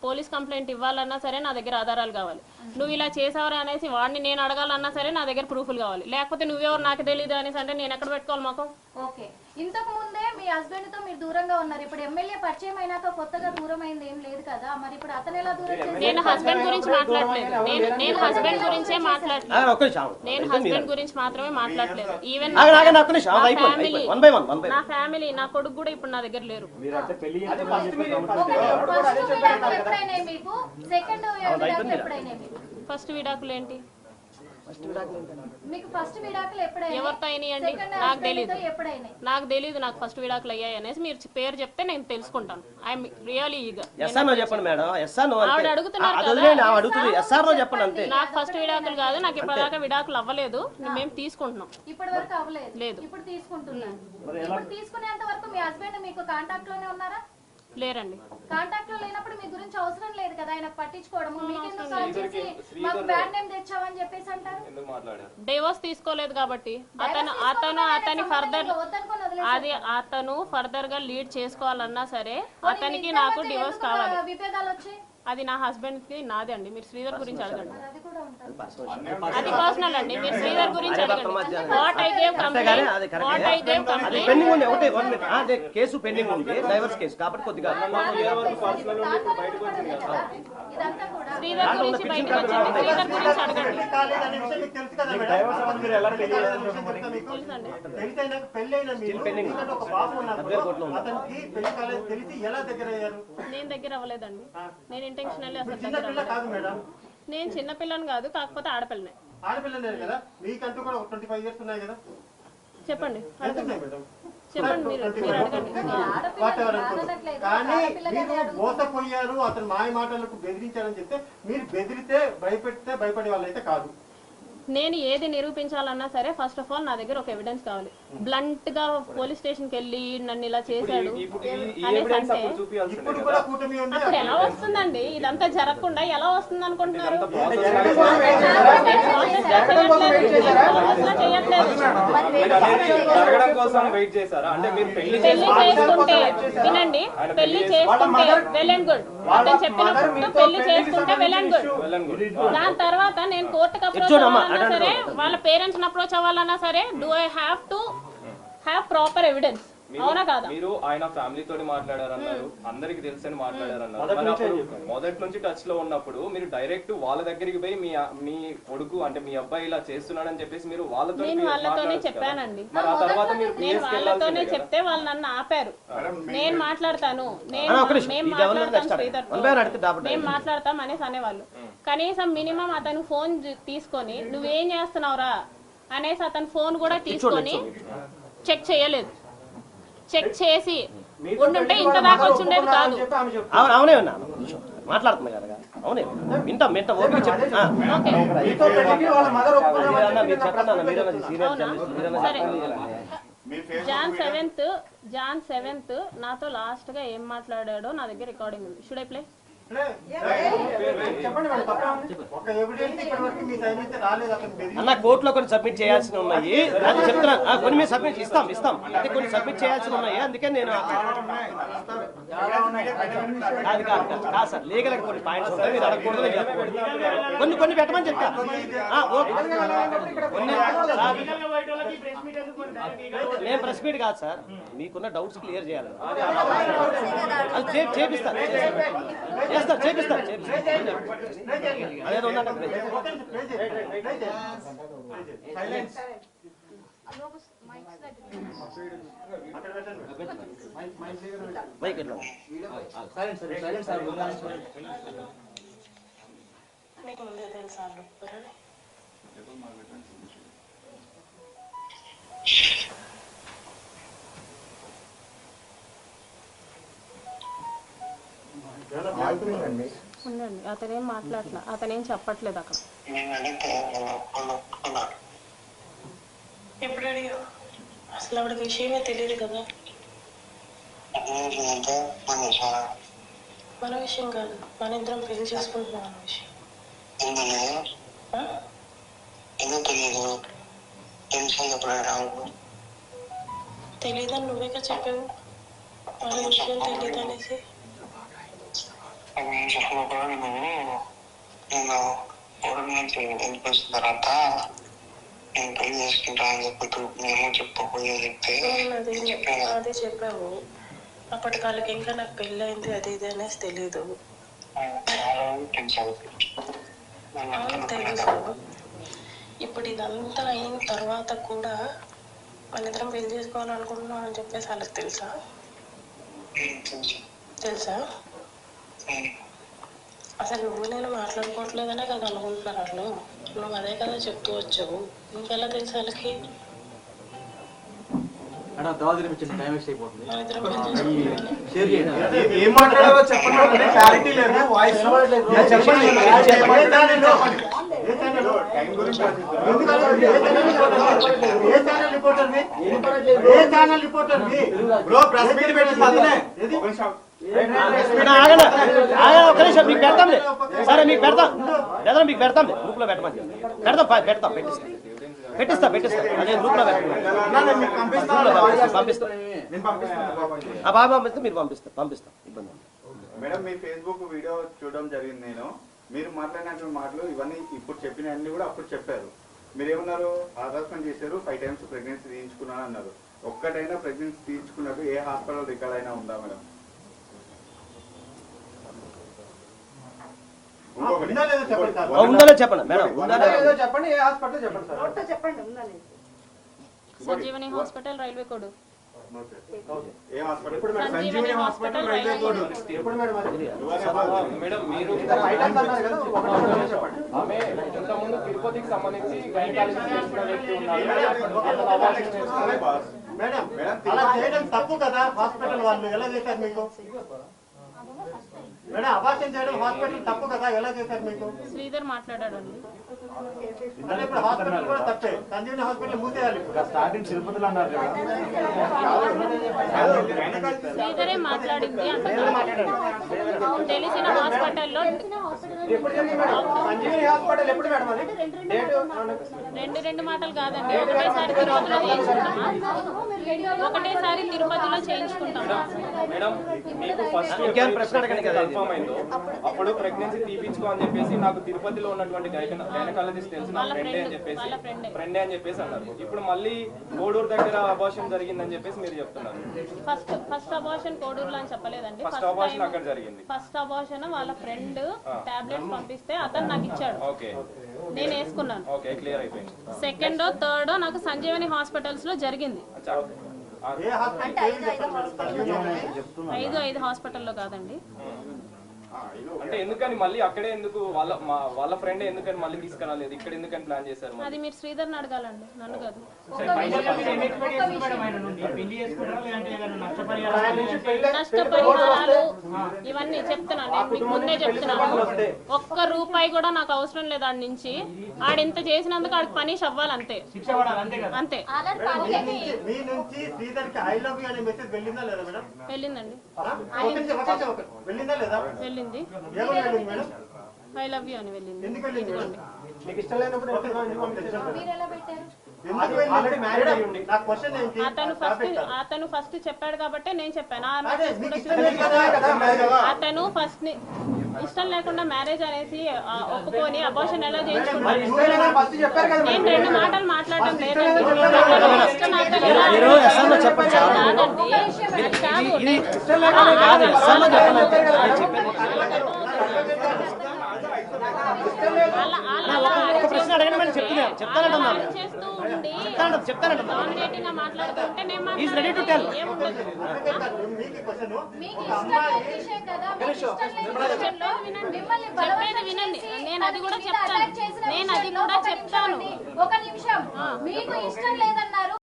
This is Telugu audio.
పోలీస్ కంప్లైంట్ ఇవ్వాలన్నా సరే నా దగ్గర ఆధారాలు కావాలి. నువ్వు ఇలా చేసావరా అనేసి వాడిని నేను అడగాలన్నా సరే నా దగ్గర ప్రూఫ్లు కావాలి. లేకపోతే నువ్వెవరు నాకు తెలియదు అనేసి అంటే నేను ఎక్కడ పెట్టుకోవాలి మాకు? ఓకే, ఇంతకు ముందే మీ హస్బెండ్ తో మీరు దూరంగా ఉన్నారు. ఇప్పుడు ఎమ్మెల్యే పరిచయం అయినాక కొత్తగా దూరం అయింది ఏం లేదు కదా, మరి ఇప్పుడు అతను ఎలా దూరం చేశారు? నేను హస్బెండ్ గురించి మాట్లాడలేదు. నేను హస్బెండ్ గురించే మాట్లాడలేదు. నేను హస్బెండ్ గురించి మాత్రమే మాట్లాడలేదు. ఈవెన్ నా ఫ్యామిలీ, నా కొడుకు కూడా ఇప్పుడు నా దగ్గర లేరు. ఫస్ట్ విడాకులు ఏంటి? ఎవరితో అయినాయండి? నాకు తెలీదు. నాకు ఫస్ట్ విడాకులు అయ్యాయి అనేసి మీరు పేరు చెప్తే నేను తెలుసుకుంటాను. I'm really eager. ఆవిడ అడుగుతున్నారు, నాకు ఫస్ట్ విడాకులు కాదు, నాకు ఇప్పటిదాకా విడాకులు అవ్వలేదు, మేము తీసుకుంటున్నాం. ఇప్పటి వరకు అవ్వలేదు, లేదు, ఇప్పుడు తీసుకుంటున్నాను. ఇప్పుడు తీసుకునేంత వరకు మీ హస్బెండ్ మీకు కాంటాక్ట్ లోనే ఉన్నారా? లేరండి. కాంటాక్ట్ లో లేనప్పుడు మీ గురించి అవసరం లేదు కదా ఆయన పట్టించుకోవడము. మీకెందుకు కాల్ చేసి మాకు బ్యాడ్ నేమ్ తెచ్చావని చెప్పేసి అంటారు? డివోర్స్ తీసుకోలేదు కాబట్టి అతని ఫర్దర్ అతను ఫర్దర్ గా లీడ్ చేసుకోవాలన్నా సరే అతనికి నాకు డివోర్స్ కావాలి. విభేదాలు వచ్చాయి, అది నా హస్బెండ్ కి నాదే అండి. మీరు శ్రీధర్ గురించి అడగండి, అది పర్సనల్ అండి. మీరు శ్రీధర్ గురించి అడగండి. What I gave case pending ఉంది, డైవర్స్ కేసు కాబట్టి కొద్దిగా శ్రీధర్ గురించి బయటకు వచ్చింది. శ్రీధర్ గురించి అడగండి. నేను దగ్గర అవ్వలేదండి. నేను ఇంటెన్షనల్లీ అసలు దగ్గర. నేను చిన్నపిల్లని కాదు, కాకపోతే ఆడపిల్లనే. చెప్పండి, చెప్పండి, మీరు అడగండి. కానీ మీరు మోసపోయారు, అతను మాయ మాటలకు బెదిరించారని చెప్తే మీరు బెదిరితే భయపెడితే భయపడే వాళ్ళైతే కాదు. నేను ఏది నిరూపించాలన్నా సరే ఫస్ట్ ఆఫ్ ఆల్ నా దగ్గర ఒక ఎవిడెన్స్ కావాలి. బ్లంట్ గా పోలీస్ స్టేషన్ కి వెళ్ళి నన్ను ఇలా చేశాడు అనేసి అంటే అప్పుడు ఎలా వస్తుందండి? ఇదంతా జరగకుండా ఎలా వస్తుంది అనుకుంటున్నారు? పెళ్లి చేసుకుంటే వినండి, పెళ్లి చేసుకుంటే వెల్ అండ్ గుడ్. అతను చెప్పినప్పుడు పెళ్లి చేసుకుంటే వెల్ అండ్ గుడ్. దాని తర్వాత నేను కోర్టుకు అప్రోచ్ అవ్వాలన్నా సరే, వాళ్ళ పేరెంట్స్ అప్రోచ్ అవ్వాలన్నా సరే, do I have to have proper evidence? అవునా కాదా? మీరు ఆయన ఫ్యామిలీ తోటి మాట్లాడారన్నారు, అందరికి తెలుసని మాట్లాడారన్నారు. మొదటి నుంచి టచ్ లో ఉన్నప్పుడు మీరు డైరెక్ట్ వాళ్ళ దగ్గరికి పోయి మీ కొడుకు అంటే మీ అబ్బాయి ఇలా చేస్తున్నాడని చెప్పేసి మీరు వాళ్ళతోనే చెప్పానండి. నేను వాళ్ళతోనే చెప్తే వాళ్ళు నన్ను ఆపారు. నేను మాట్లాడతాను, మేము మాట్లాడతాం అనేసి అనేవాళ్ళు. కనీసం మినిమం అతను ఫోన్ తీసుకొని నువ్వేం చేస్తున్నావురా అనేసి అతను ఫోన్ కూడా తీసుకొని చెక్ చేయలేదు. చెక్ చేసి ఉండుంటే ఇంత దాకా వచ్చి ఉండేది కాదు. అవునే ఉన్నా మాట్లాడుతున్నా కదా, అవునే వింటాం ఓపిక చెప్పండి. జాన్ 7th నాతో లాస్ట్ గా ఏం మాట్లాడాడో నా దగ్గర రికార్డింగ్ ఉంది. Should I play? అన్న కోర్టులో కొన్ని సబ్మిట్ చేయాల్సి ఉన్నాయి, అది చెప్తున్నాను. కొన్ని మీరు సబ్మిట్ ఇస్తాం అంటే కొన్ని సబ్మిట్ చేయాల్సి ఉన్నాయి. అందుకే నేను కాదు సార్, లీగల్ కొన్ని పాయింట్స్ ఉంటాయి, మీరు అడగకూడదు. కొన్ని పెట్టమని చెప్తా. నేను ప్రెస్ మీట్ కాదు సార్, మీకున్న డౌట్స్ క్లియర్ చేయాలి. అది చేపిస్తారు, చేపిస్తారు. అదేదో ఉందంటే ఉండండి. అతనేం మాట్లాడలే, అతనేం చెప్పట్లేదు అక్కడ. ఎప్పుడు అడిగా? అసలు ఆవిడ విషయమే తెలియదు కదా. మన విషయం కాదు, మన ఇద్దరం పెళ్లి చేసుకుంటున్నాం అన్న విషయం. తెలీదని నువ్వేగా చెప్పావు, మన విషయం తెలియదు అనేసి. నేను చెప్పిన కూడా నేను కోడల నుంచి ఇంటికి వచ్చిన తర్వాత నేను పెళ్లి చేసుకుంటా అని చెప్పి మేము చెప్పబోయే చెప్తే అదే చెప్పావు. అప్పటి వాళ్ళకి ఇంకా నాకు పెళ్ళి అయింది అది ఇది అనేసి తెలీదు. తెలుసు. ఇప్పుడు ఇదంతా అయిన తర్వాత కూడా మన ఇద్దరం పెళ్లి చేసుకోవాలనుకుంటున్నాం అని చెప్పేసి వాళ్ళకి తెలుసా? తెలుసా? అసలు నువ్వు నేను మాట్లాడుకోవట్లేదనే కదా అనుకుంటున్నారు వాళ్ళు. నువ్వు అదే కదా చెప్తూ వచ్చావు. ఇంకెలా తెలుసు వాళ్ళకి? మన ఇద్దరం పెళ్లి చేసుకోవాలి. ఏం మాట్లాడాలో చెప్పండి, క్లారిటీ లేదు. వాయిస్ చెప్పండి. ఏ channel reporter bro press meet పెట్టింది. ఒక నిమిషం మీకు పెడతాం సరే, మీకు పెడతాం లేదా మీకు పెడతాం గ్రూప్ లో పెట్టమని పెడతాం పెట్టిస్తా అదే గ్రూప్ లో పంపిస్తా బాగా పంపిస్తే మీరు పంపిస్తాం ఇబ్బంది. మేడం మీ ఫేస్బుక్ వీడియో చూడడం జరిగింది. నేను మీరు మాట్లాడినటువంటి మాటలు ఇవన్నీ ఇప్పుడు చెప్పిన అన్ని కూడా అప్పుడు చెప్పారు. మీరేమన్నారు? హరాస్మెంట్ చేశారు, 5 times ప్రెగ్నెన్సీ తీయించుకున్నాను అన్నారు. ఒక్కటైనా ప్రెగ్నెన్సీ తీయించుకున్నట్టు ఏ హాస్పిటల్ రికార్డ్ అయినా ఉందా మేడం? ఉందో చెప్పండి మేడం. చెప్పండి, ఏ హాస్పిటల్ చెప్పండి sir. Sanjeevani hospital railway code. ఏ hospital? Sanjeevani hospital railway code. Madam మీరు ఆమె ఇంతకుముందు తిరుపతికి సంబంధించి గైనకాలజిస్ట్ చేసిన వ్యక్తి ఉన్నారు. మేడం అలా చేయడం తప్పు కదా. హాస్పిటల్ వాళ్ళు ఎలా చేశారు మీకు? మేడం అబార్షన్ చేయడం హాస్పిటల్ తప్పు కదా, ఎలా చేశారు మీకు? శ్రీధర్ మాట్లాడాడండి. అంటే ఇప్పుడు హాస్పిటల్ కూడా తప్పే. సంజీవని హాస్పిటల్ మూసేయాలి. స్టార్టింగ్ తిరుపతిలో అన్నారు కదా. శ్రీధరే మాట్లాడింది. తెలిసిన హాస్పిటల్లో సంజీవని హాస్పిటల్ ఎప్పుడు మేడం అది? రెండు మాటలు కాదండి. ఒకటేసారి తిరుపతిలో చేయించుకుంటామా? ఒకటేసారి తిరుపతిలో చేయించుకుంటామా? మేడం మీకు ఫస్ట్ కన్ఫర్మ్ అయిందో అప్పుడు ప్రెగ్నెన్సీ తీపించుకో అని చెప్పేసి నాకు తిరుపతిలో ఉన్నటువంటి గైనకాలజిస్ట్ తెలిసి నా ఫ్రెండే అని చెప్పేసి అన్నారు. ఇప్పుడు మళ్ళీ కోడూరు దగ్గర అబార్షన్ జరిగిందని చెప్పేసి మీరు చెప్తున్నారు. ఫస్ట్ అబార్షన్ కోడూరులో అని చెప్పలేదండి. ఫస్ట్ అబార్షన్ అక్కడ జరిగింది. ఫస్ట్ అబార్షన్ వాళ్ళ ఫ్రెండ్ టాబ్లెట్స్ పంపిస్తే అతను నాకు ఇచ్చాడు. ఓకే, నేను వేసుకున్నాను. ఓకే, క్లియర్ అయిపోయింది. సెకండ్ థర్డ్ నాకు సంజీవని హాస్పిటల్స్ లో జరిగింది. 5 హాస్పిటల్లో కాదండి. అంటే ఎందుకని మళ్ళీ అక్కడే ఎందుకు వాళ్ళ ఫ్రెండ్ ఎందుకని మళ్ళీ తీసుకురాలేదు? ఇక్కడ ఎందుకని ప్లాన్ చేశారు? అది మీరు శ్రీధర్ని అడగాలండి, నన్ను కాదు. నష్టపరిహారాలు ఇవన్నీ చెప్తున్నాను, నేను మీకు ముందే చెప్తున్నాను. ఒక్క రూపాయి కూడా నాకు అవసరం లేదు ఆడి నుంచి. ఆడింత చేసినందుకు ఆడికి పనిష్ అవ్వాలి, అంతే అంతే. వెళ్ళిందండి, వెళ్ళింది. ఐ లవ్ యూ అని వెళ్ళింది. ఇదిగోండి. అతను ఫస్ట్ చెప్పాడు కాబట్టి నేను చెప్పాను. అతను ఫస్ట్ ఇష్టం లేకుండా మ్యారేజ్ అనేసి ఒప్పుకొని అబార్షన్ ఎలా చేయించుకుంటాను? నేను 2 మాటలు మాట్లాడటం లేదండి. వినండి, నేను అది కూడా చెప్తాను. ఒక నిమిషం, మీకు ఇష్టం లేదన్నారు.